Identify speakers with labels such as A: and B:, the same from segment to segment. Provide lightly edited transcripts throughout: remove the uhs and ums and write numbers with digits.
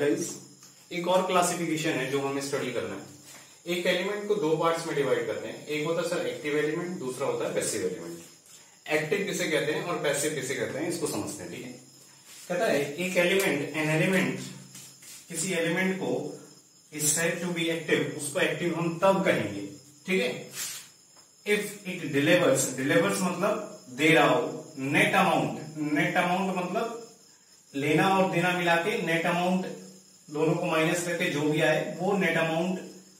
A: Guys, एक और classification है जो हमें स्टडी करना है। एक एलिमेंट को दो पार्ट्स में डिवाइड करते हैं, एक होता है सर एक्टिव एलिमेंट, दूसरा होता है पैसिव एलिमेंट। एक्टिव किसे कहते हैं और पैसिव किसे कहते हैं, इसको समझते हैं। ठीक है, कहता है एक एलिमेंट, एन एलिमेंट, किसी एलिमेंट को is said to be active, उसको एक्टिव हम तब कहेंगे, ठीक है, इफ इट डिलीवर्स, डिलीवर्स मतलब दे रहा हो, नेट अमाउंट, नेट अमाउंट मतलब लेना और देना मिला के नेट अमाउंट दोनों को माइनस करके जो भी आए वो नेट अमाउंट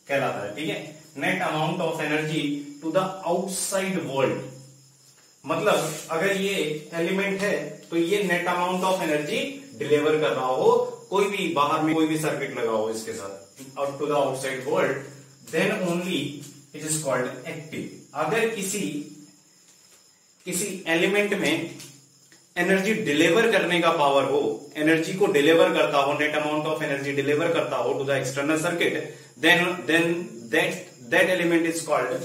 A: कहलाता है। ठीक है, net amount of energy to the outside world, मतलब अगर ये एलिमेंट है तो ये net amount of energy deliver कर रहा हो, कोई भी बाहर में कोई भी सर्किट लगा हो इसके साथ, और to the outside world, then only it is called active. अगर किसी एलिमेंट में एनर्जी डिलीवर करने का पावर हो, एनर्जी को डिलीवर करता हो, net amount of energy deliver करता हो to the external circuit, then that element is called,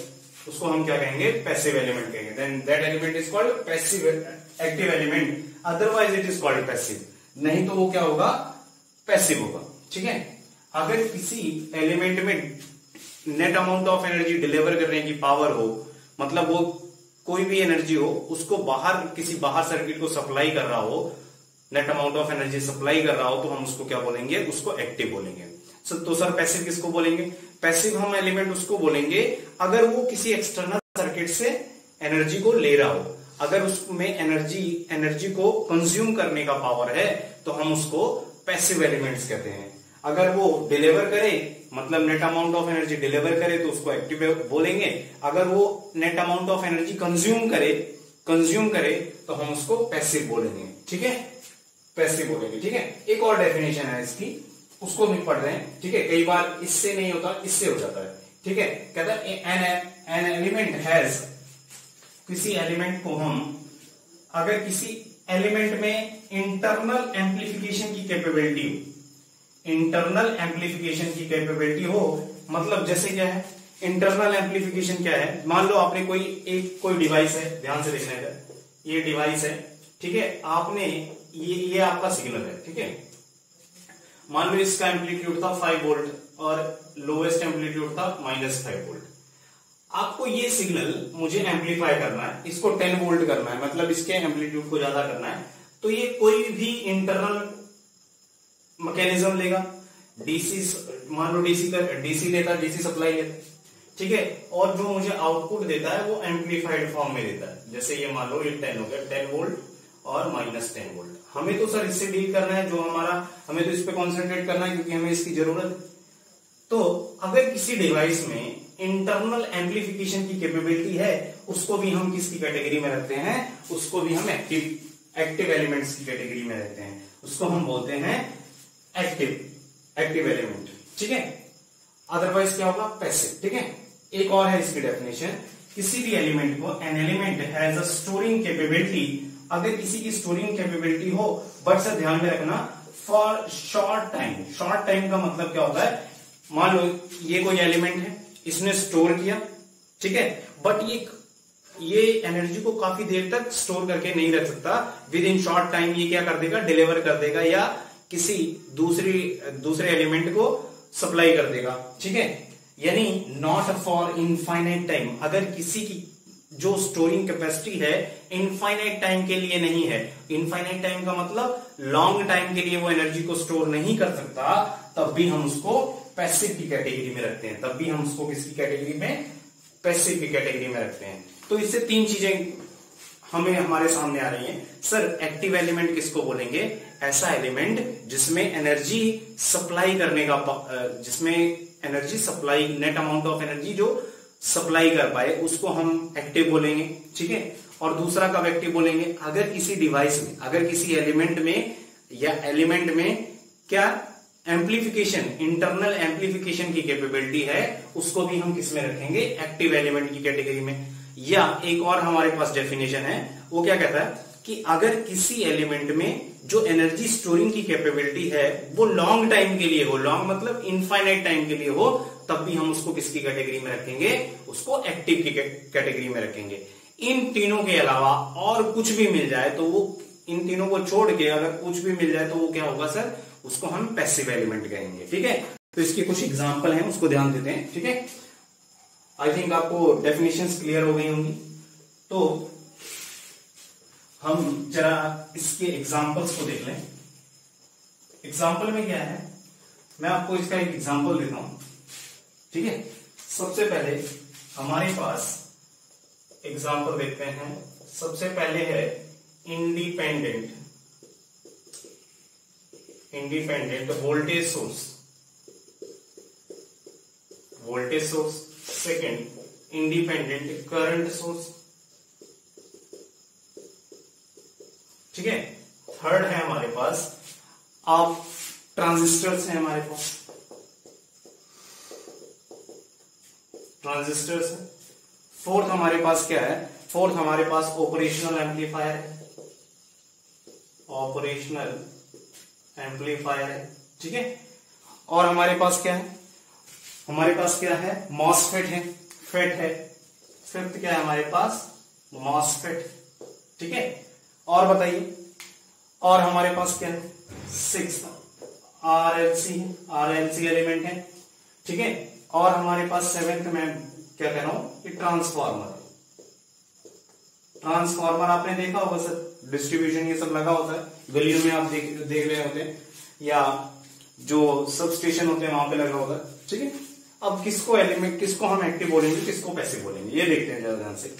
A: उसको हम क्या कहेंगे, पैसिव एलिमेंट कहेंगे। Then that element is called passive active element, otherwise it is called passive, नहीं तो वो क्या होगा, पैसिव होगा। ठीक है, अगर किसी एलिमेंट में net amount of energy deliver करने की पावर हो, मतलब वो कोई भी एनर्जी हो उसको बाहर, किसी बाहर सर्किट को सप्लाई कर रहा हो, net amount of energy supply कर रहा हो, तो हम उसको क्या बोलेंगे, उसको एक्टिव बोलेंगे। तो सर पैसिव किसको बोलेंगे, पैसिव हम एलिमेंट उसको बोलेंगे अगर वो किसी एक्सटर्नल सर्किट से एनर्जी को ले रहा हो, अगर उसमें एनर्जी को कंज्यूम करने का पावर है तो हम उसको पैसिव एलिमेंट्स कहते हैं। अगर वो डिलीवर करे, मतलब net amount of energy deliver करे, तो उसको एक्टिव बोलेंगे। अगर वो net amount of energy consume करे तो हम उसको पैसिव बोलेंगे। ठीक है, पैसिव बोलेंगे। ठीक है, एक और डेफिनेशन है इसकी, उसको भी पढ़ रहे हैं। ठीक है, कई बार इससे नहीं होता, इससे हो जाता है। ठीक है, कहता है एन एलिमेंट हैज, किसी एलिमेंट को हम, अगर किसी एलिमेंट में इंटरनल एम्प्लीफिकेशन की कैपेबिलिटी हो, इंटरनल एम्प्लीफिकेशन की कैपेबिलिटी हो, मतलब जैसे क्या है इंटरनल एम्प्लीफिकेशन, क्या है, मान लो आपने कोई डिवाइस है, ध्यान से देखना है, ये डिवाइस है, ठीक है, आपने ये आपका सिग्नल है, ठीक है, मान लो इसका एम्पलीट्यूड था 5 वोल्ट और लोएस्ट एम्पलीट्यूड था -5 वोल्ट। आपको ये सिग्नल मुझे एम्पलीफाई करना है, इसको 10 वोल्ट करना है, मतलब इसके एम्पलीट्यूड को ज्यादा करना है, तो ये कोई भी इंटरनल मैकेनिज्म लेगा, डीसी, मान लो डीसी लेता, डीसी सप्लाई लेता, ठीक है, और जो मुझे आउटपुट देता है वो एम्पलीफाइड फॉर्म में देता है। जैसे ये मान लो ये 10 हो गया, 10 वोल्ट और -10 वोल्ट। हमें तो सर इससे डील करना है, जो हमें तो इस पे कॉन्सेंट्रेट करना है क्योंकि हमें इसकी जरूरत है। तो अगर किसी डिवाइस में इंटरनल एम्पलीफिकेशन की कैपेबिलिटी है, उसको भी हम किसकी कैटेगरी में रखते हैं, उसको भी हम एक्टिव एलिमेंट्स की कैटेगरी में रखते हैं, उसको हम बोलते हैं एक्टिव एलिमेंट। ठीक है, अदरवाइज क्या होगा, पैसिव। ठीक है, एक और है इसकी डेफिनेशन, किसी भी एलिमेंट को, an element has a storing capability, अगर किसी की स्टोरिंग कैपेबिलिटी हो, बट सर ध्यान में रखना, for short time. Short time का मतलब क्या होता है, मान लो ये कोई एलिमेंट है, इसने स्टोर किया, ठीक है, बट ये एनर्जी को काफी देर तक स्टोर करके नहीं रख सकता, विद इन शॉर्ट टाइम ये क्या कर देगा, डिलीवर कर देगा, या किसी दूसरे एलिमेंट को सप्लाई कर देगा। ठीक है, यानी नॉट फॉर इनफाइनाइट टाइम, अगर किसी की जो स्टोरिंग कैपेसिटी है इनफाइनाइट टाइम के लिए नहीं है, इनफाइनाइट टाइम का मतलब लॉन्ग टाइम के लिए वो एनर्जी को स्टोर नहीं कर सकता, तब भी हम उसको पैसिव की कैटेगरी में रखते हैं, तब भी हम उसको किसकी कैटेगरी में, पैसिव की कैटेगरी में रखते हैं। तो इससे तीन चीजें हमें हमारे सामने आ रही हैं। सर एक्टिव एलिमेंट किसको बोलेंगे, ऐसा एलिमेंट जिसमें एनर्जी सप्लाई करने का, जिसमें energy supply, net amount of energy जो सप्लाई कर पाए, उसको हम एक्टिव बोलेंगे। ठीक है, और दूसरा कब एक्टिव बोलेंगे, अगर किसी डिवाइस में, अगर किसी एलिमेंट में या एलिमेंट में क्या एम्प्लीफिकेशन, इंटरनल एम्प्लीफिकेशन की कैपेबिलिटी है, उसको भी हम किस में रखेंगे, एक्टिव एलिमेंट की कैटेगरी में। या एक और हमारे पास डेफिनेशन है, वो क्या कहता है कि अगर किसी एलिमेंट में जो एनर्जी स्टोरिंग की कैपेबिलिटी है वो लॉन्ग टाइम के लिए हो, लॉन्ग मतलब इनफाइनाइट टाइम के लिए हो, तब भी हम उसको किसकी कैटेगरी में रखेंगे, उसको एक्टिव की कैटेगरी में रखेंगे। इन तीनों के अलावा और कुछ भी मिल जाए तो वो, इन तीनों को छोड़ के अगर कुछ भी मिल जाए तो वो क्या होगा सर, उसको हम पैसिव एलिमेंट कहेंगे। ठीक है, तो इसके कुछ एग्जांपल हैं, उसको ध्यान देते हैं। ठीक है, आई थिंक आपको डेफिनेशंस क्लियर हो गई होंगी। तो हम जरा इसके एग्जांपल्स को देख लें। एग्जांपल में क्या है, मैं आपको इसका एक एग्जांपल देता हूं। ठीक है, सबसे पहले हमारे पास एग्जांपल देखते हैं। सबसे पहले है independent voltage source. Second independent current source. ठीक है, थर्ड है हमारे पास आप ट्रांजिस्टर्स हैं, हमारे पास ट्रांजिस्टर्स है। फोर्थ हमारे पास क्या है, फोर्थ हमारे पास ऑपरेशनल एम्पलीफायर है। ठीक है, और हमारे पास क्या है, मॉसफेट है। फिफ्थ क्या है हमारे पास, मॉसफेट। ठीक है, और बताइए, और हमारे पास क्या है, सिक्स आरएलसी एलिमेंट है। ठीक है, और हमारे पास सेवेंथ में क्या कह रहा हूं कि ट्रांसफार्मर आपने देखा होगा सर, डिस्ट्रीब्यूशन ये सब लगा होता है गलियों में, आप देख रहे होते हैं, या जो सब स्टेशन होते हैं वहां पे लगा होता है। ठीक है, अब किसको हम एक्टिव बोलेंगे, किसको पैसिव बोलेंगे, ये देखते हैं जरा ध्यान से।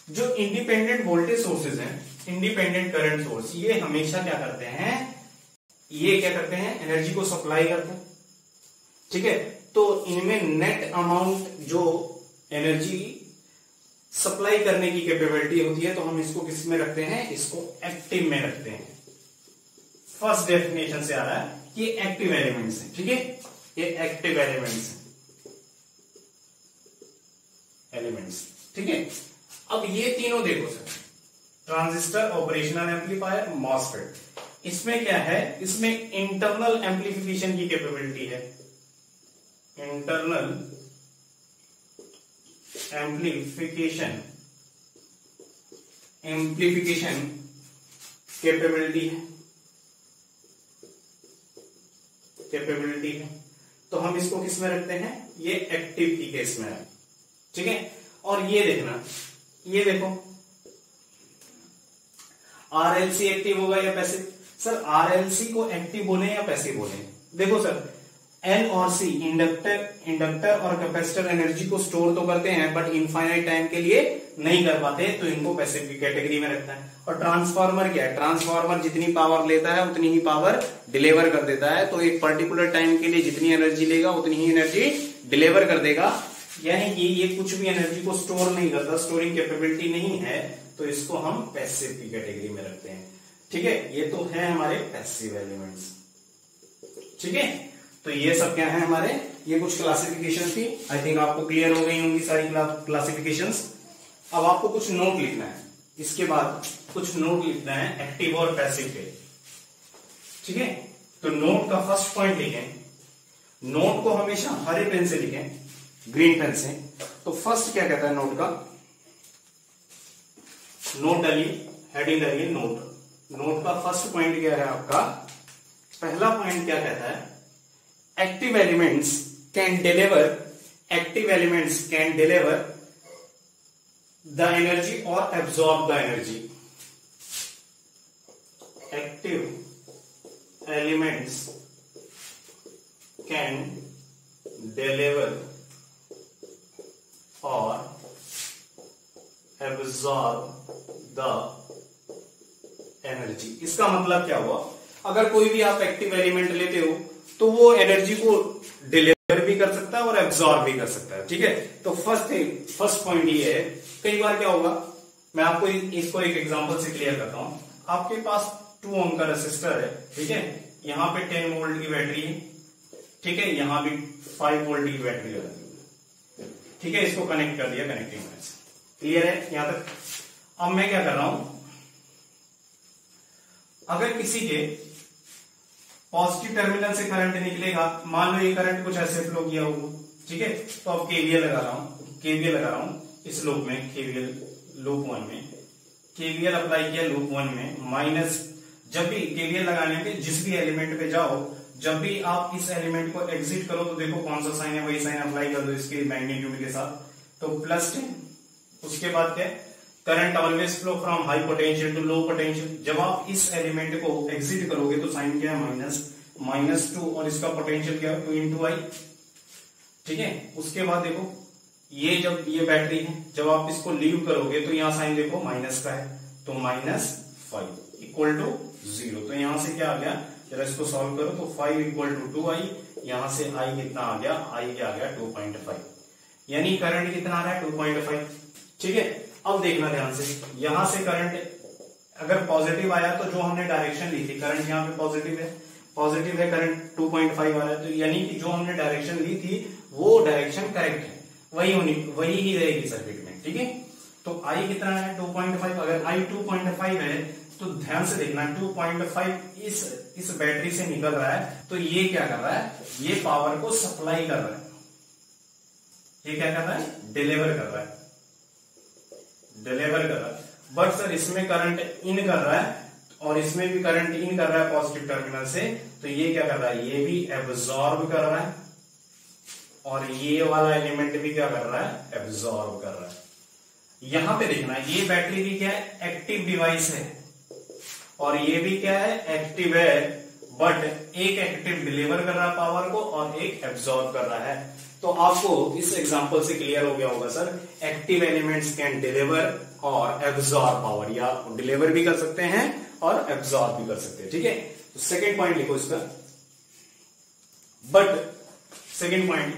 A: जो इंडिपेंडेंट वोल्टेज सोर्सेज हैं, इंडिपेंडेंट करंट सोर्स, ये हमेशा क्या करते हैं, एनर्जी को सप्लाई करते हैं। ठीक है, तो इनमें नेट अमाउंट जो एनर्जी सप्लाई करने की कैपेबिलिटी होती है, तो हम इसको किस में रखते हैं, इसको एक्टिव में रखते हैं। फर्स्ट डेफिनेशन से आ रहा है कि एक्टिव एलिमेंट्स हैं। ठीक है, ये एक्टिव एलिमेंट्स। ठीक है, अब ये तीनों देखो sir, transistor, operational amplifier, MOSFET, इसमें क्या है, इसमें इंटरनल एम्पलीफिकेशन की कैपेबिलिटी है। इंटरनल एम्पलीफिकेशन कैपेबिलिटी है, तो हम इसको किस में रखते हैं, ये एक्टिव की केस में है। ठीक है, और ये देखो आरएलसी एक्टिव होगा या पैसिव। सर आरएलसी को एक्टिव बोले या पैसिव बोले, देखो सर एन और सी इंडक्टर और कैपेसिटर एनर्जी को स्टोर तो करते हैं, बट इनफाइनाइट टाइम के लिए नहीं कर पाते, तो इनको पैसिव की कैटेगरी में रखता है। और ट्रांसफार्मर क्या है, ट्रांसफार्मर जितनी पावर लेता है उतनी ही पावर डिलीवर कर देता है, तो एक पर्टिकुलर टाइम के लिए जितनी एनर्जी लेगा उतनी ही एनर्जी डिलीवर कर देगा, यानी कि ये कुछ भी एनर्जी को स्टोर नहीं करता, स्टोरिंग कैपेबिलिटी नहीं है, तो इसको हम पैसिव की कैटेगरी में रखते हैं। ठीक है, ये तो है हमारे पैसिव एलिमेंट्स। ठीक है, तो ये सब क्या है हमारे, ये कुछ क्लासिफिकेशन थी, आई थिंक आपको क्लियर हो गई होंगी सारी क्लासिफिकेशंस। अब आपको कुछ नोट लिखना है, इसके बाद कुछ नोट लिखना है एक्टिव और पैसिव पे। ठीक है, तो नोट का फर्स्ट पॉइंट लिखें, नोट को हमेशा हरे पेन से लिखें, ग्रीन पेन से। तो फर्स्ट क्या कहता है नोट का, नोट डालिए, हेडिंग डालिए नोट का फर्स्ट पॉइंट क्या है आपका, पहला पॉइंट क्या कहता है, active elements can deliver the energy और absorb the energy. Active elements can deliver और एब्सॉर्ब द एनर्जी। इसका मतलब क्या हुआ, अगर कोई भी आप एक्टिव एलिमेंट लेते हो तो वो एनर्जी को डिलीवर भी कर सकता है और एब्सॉर्ब भी कर सकता है। ठीक है, तो फर्स्ट पॉइंट ये है। कई बार क्या होगा, मैं आपको इसको एक एग्जांपल से क्लियर करता हूं। आपके पास 2 ओम का रेसिस्टर है, ठीक है, यहां पे 10 वोल्ट की बैटरी है, ठीक है, यहां भी 5 वोल्ट की बैटरी है, ठीक है, इसको कनेक्ट कर दिया कनेक्टिंग वायर से। क्लियर है यहां तक। अब मैं क्या कर रहा हूं, अगर किसी के पॉजिटिव टर्मिनल से करंट निकलेगा, मान लो ये करंट कुछ ऐसे फ्लो किया होगा, ठीक है, तो अब केवीएल लगा रहा हूं इस लूप में, केवीएल लूप 1 में, केवीएल अप्लाई किया लूप 1 में, जब भी केवीएल लगाने पे जिस भी एलिमेंट पे जाओ, जब भी आप इस एलिमेंट को एग्जिट करो तो देखो कौन सा साइन है, वही साइन अप्लाई कर दो इसके मैग्नीट्यूड के साथ, तो +10। उसके बाद क्या है, current always flow from high potential to low potential. जब आप इस एलिमेंट को एग्जिट करोगे तो साइन क्या है, -2, और इसका पोटेंशियल क्या है, 2 × I। ठीक है, उसके बाद देखो ये जब ये बैटरी है, जब आप इसको लीव करोगे तो यहाँ साइन देखो माइनस का है, तो -5 = 0। तो यहां से क्या आ गया, जरा इसको सॉल्व करो तो 5 = 2I, यहां से I कितना आ गया, I क्या आ गया 2.5, यानी करंट कितना आ रहा है 2.5। ठीक है, अब देखना ध्यान से, यहां से करंट अगर पॉजिटिव आया तो जो हमने डायरेक्शन ली थी, करंट यहाँ पे पॉजिटिव है, करंट 2.5 आ रहा है, तो यानी कि जो हमने डायरेक्शन ली थी वो डायरेक्शन करेक्ट है, वही ही रहेगी सर्किट में। ठीक है, तो I कितना है 2.5, अगर I 2.5 है तो ध्यान से देखना 2.5 इस बैटरी से निकल रहा है, तो ये क्या कर रहा है, ये पावर को सप्लाई कर रहा है, ये क्या कर रहा है, डिलीवर कर रहा है। बट सर इसमें करंट इन कर रहा है और इसमें भी करंट इन कर रहा है पॉजिटिव टर्मिनल से, तो ये क्या कर रहा है, ये भी एब्जॉर्ब कर रहा है और ये वाला एलिमेंट भी क्या कर रहा है, एब्जॉर्ब कर रहा है। यहां पे देखना, ये बैटरी भी क्या है, एक्टिव डिवाइस है और ये भी क्या है, एक्टिव है, बट एक एक्टिव डिलीवर कर रहा है पावर को और एक एब्जॉर्ब कर रहा है। तो आपको इस एग्जांपल से क्लियर हो गया होगा sir, active elements can deliver और एब्जॉर्ब पावर, या डिलीवर भी कर सकते हैं और एब्जॉर्ब भी कर सकते हैं। ठीक है, तो सेकेंड पॉइंट लिखो इसका, बट सेकेंड पॉइंट,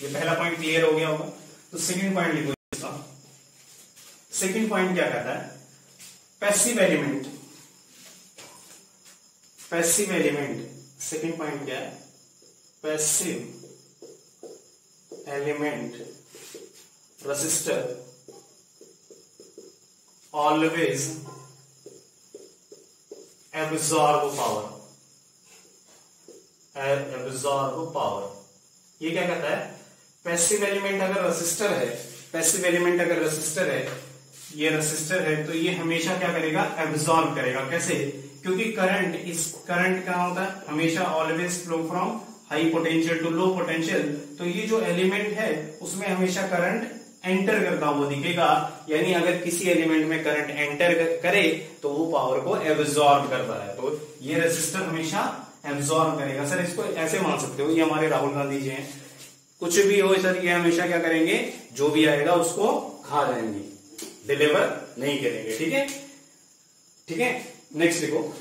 A: ये पहला पॉइंट क्लियर हो गया होगा, तो सेकेंड पॉइंट लिखो इसका। सेकेंड पॉइंट क्या कहता है, पैसिव एलिमेंट, सेकेंड पॉइंट क्या है, passive element resistor always absorb power. ये क्या कहता है, पैसिव एलिमेंट अगर रेसिस्टर है, ये रेसिस्टर है, तो ये हमेशा क्या करेगा, एब्जॉर्ब करेगा। कैसे, क्योंकि करंट क्या होता है, हमेशा always flow from high potential to low potential, तो ये जो एलिमेंट है उसमें हमेशा करंट एंटर करता हुआ दिखेगा, यानी अगर किसी एलिमेंट में करंट एंटर करे तो वो पावर को एब्जॉर्ब करता है, तो ये रेसिस्टर हमेशा एब्जॉर्ब करेगा। सर इसको ऐसे मान सकते हो, ये हमारे राहुल गांधी जी हैं, कुछ भी हो सर ये हमेशा क्या करेंगे, जो भी आएगा उसको खा जाएंगे, डिलीवर नहीं करेंगे। ठीक है, नेक्स्ट देखो।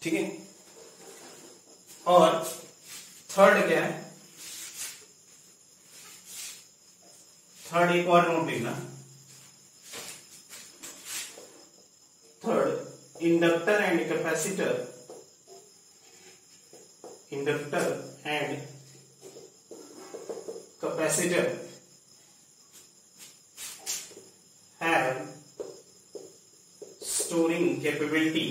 A: ठीक है, और थर्ड क्या है, थर्ड एक और नोट लिखना, third inductor and capacitor, have storing capability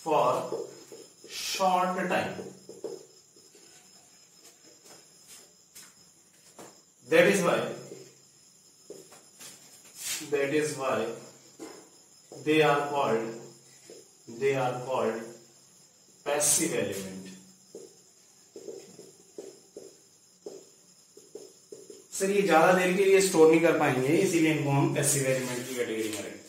A: for short time. That is why they are called passive element. Sir ये ज्यादा देर के लिए स्टोर नहीं कर पाएंगे, इसीलिए इनको हम पैसिव एलिमेंट की कैटेगरी में रखेंगे।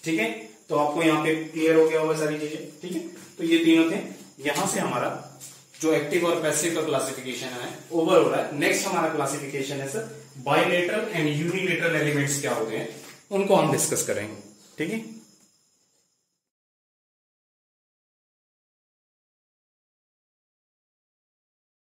A: ठीक है, तो आपको यहाँ पे क्लियर हो गया होगा सारी चीजें। ठीक है, तो ये तीनों थे, यहां से हमारा जो एक्टिव और पैसिव का क्लासिफिकेशन है ओवर हो रहा है। नेक्स्ट हमारा क्लासिफिकेशन है sir bilateral and unilateral elements क्या होते हैं, उनको हम डिस्कस करेंगे। ठीक है।